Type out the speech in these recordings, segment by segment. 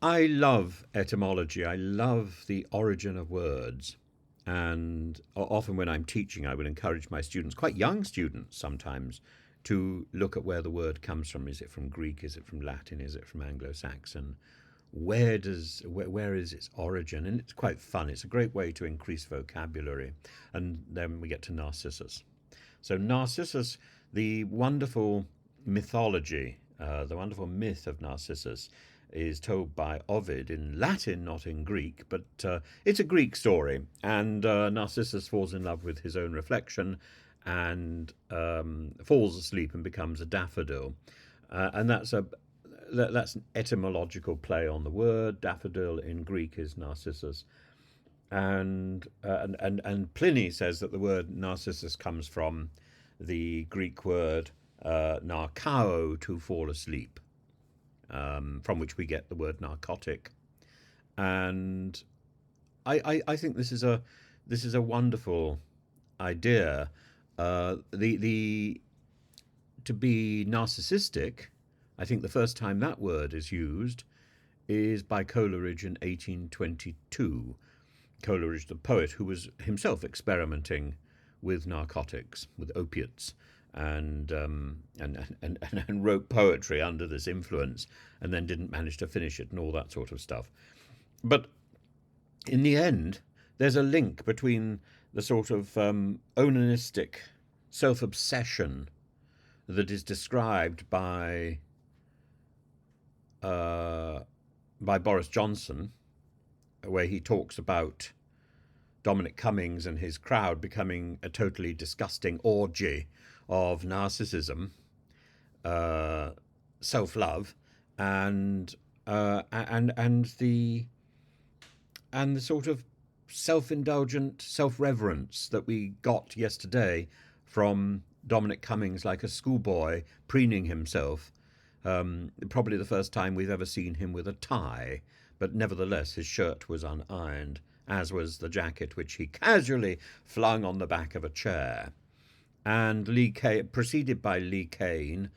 I love etymology. I love the origin of words. And often when I'm teaching, I would encourage my students, quite young students sometimes, to look at where the word comes from. Is it from Greek? Is it from Latin? Is it from Anglo-Saxon? Where is its origin? And it's quite fun. It's a great way to increase vocabulary. And then we get to Narcissus. So Narcissus, the wonderful mythology, the wonderful myth of Narcissus, is told by Ovid in Latin, not in Greek, but it's a Greek story. And Narcissus falls in love with his own reflection and falls asleep and becomes a daffodil. And that's an etymological play on the word. Daffodil in Greek is Narcissus. And Pliny says that the word Narcissus comes from the Greek word narkao, to fall asleep, from which we get the word narcotic. And I think this is a wonderful idea. The to be narcissistic, I think the first time that word is used is by Coleridge in 1822. Coleridge, the poet, who was himself experimenting with narcotics, with opiates, and wrote poetry under this influence, and then didn't manage to finish it, and all that sort of stuff. But in the end, there's a link between the sort of onanistic self-obsession that is described by Boris Johnson, where he talks about Dominic Cummings and his crowd becoming a totally disgusting orgy of narcissism, self-love, and the sort of self-indulgent self-reverence that we got yesterday from Dominic Cummings, like a schoolboy preening himself. Probably the first time we've ever seen him with a tie, but nevertheless his shirt was unironed, as was the jacket which he casually flung on the back of a chair. And preceded by Lee Kane,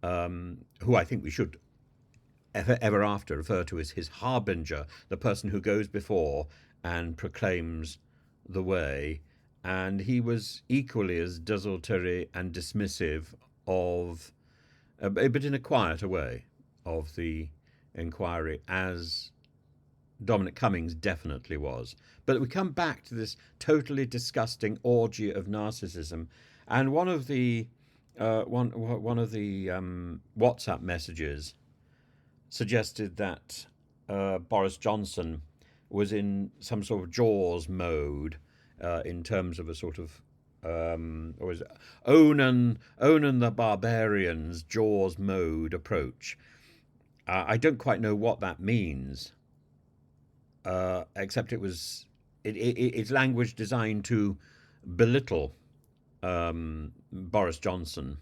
who I think we should ever after refer to as his harbinger, the person who goes before and proclaims the way. And he was equally as desultory and dismissive of, but in a quieter way, of the enquiry, as Dominic Cummings definitely was. But we come back to this totally disgusting orgy of narcissism, and one of the WhatsApp messages suggested that Boris Johnson was in some sort of Jaws mode, in terms of a sort of or is it Onan the Barbarian's Jaws mode approach. I don't quite know what that means, except it's language designed to belittle Boris Johnson,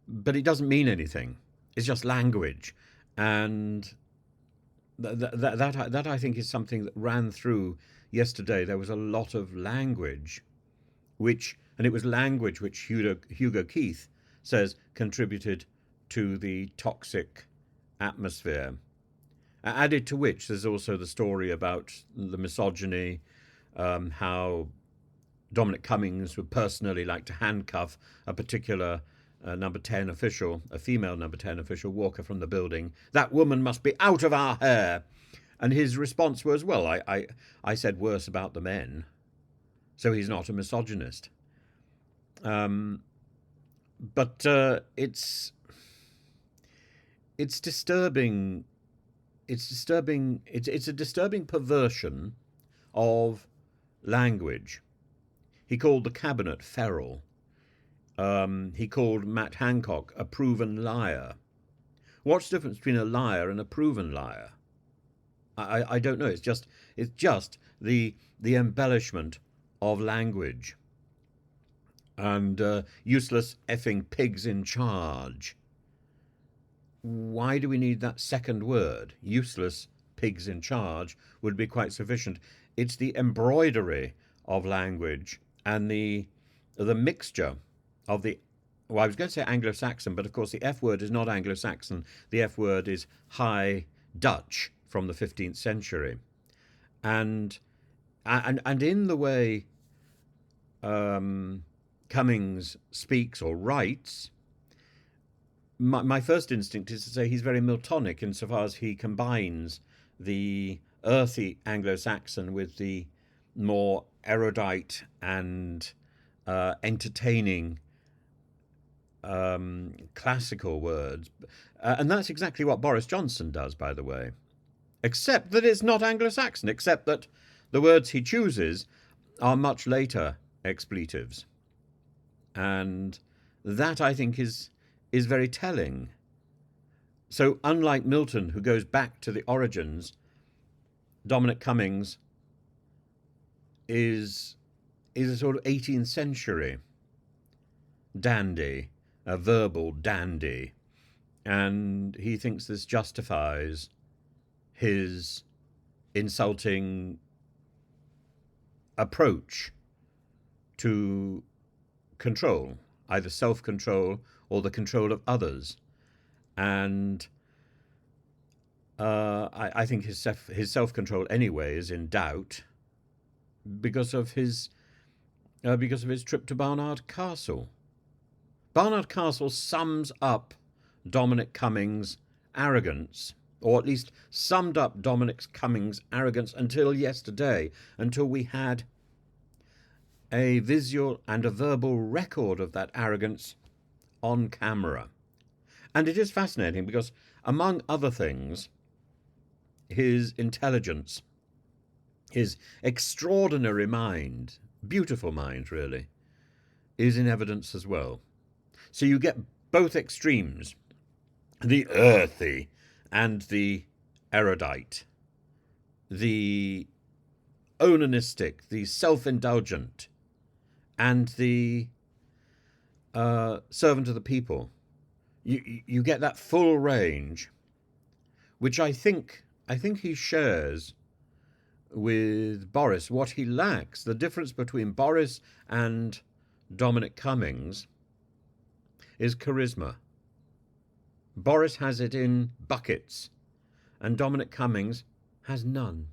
but it doesn't mean anything. It's just language, and that I think is something that ran through yesterday. There was a lot of language, and it was language which Hugo Keith says contributed to the toxic atmosphere. Added to which, there's also the story about the misogyny, how Dominic Cummings would personally like to handcuff a particular number 10 official, a female number 10 official, walk her from the building. That woman must be out of our hair. And his response was, well, I said worse about the men, so he's not a misogynist. But it's disturbing. It's disturbing. It's a disturbing perversion of language. He called the cabinet feral. He called Matt Hancock a proven liar. What's the difference between a liar and a proven liar? I don't know. It's just the embellishment of language. And useless effing pigs in charge. Why do we need that second word? Useless pigs in charge would be quite sufficient. It's the embroidery of language and the mixture of the, well, I was going to say Anglo-Saxon, but of course the F word is not Anglo-Saxon. The F word is High Dutch from the 15th century. And in the way Cummings speaks or writes, my first instinct is to say he's very Miltonic insofar as he combines the earthy Anglo-Saxon with the more erudite and entertaining classical words. And that's exactly what Boris Johnson does, by the way. Except that it's not Anglo-Saxon, except that the words he chooses are much later expletives. And that, I think, is very telling. So unlike Milton, who goes back to the origins, Dominic Cummings is a sort of 18th century dandy, a verbal dandy, and he thinks this justifies his insulting approach to control, either self-control or the control of others. And I think his self-control anyway is in doubt because of his trip to Barnard Castle. Barnard Castle sums up Dominic Cummings' arrogance, or at least summed up Dominic Cummings' arrogance until yesterday, until we had a visual and a verbal record of that arrogance on camera. And it is fascinating because, among other things, his intelligence, his extraordinary mind, beautiful mind really, is in evidence as well. So you get both extremes, the earthy and the erudite, the onanistic, the self-indulgent, and the servant of the people. You get that full range, which I think he shares with Boris. What he lacks, the difference between Boris and Dominic Cummings, is charisma. Boris has it in buckets, and Dominic Cummings has none.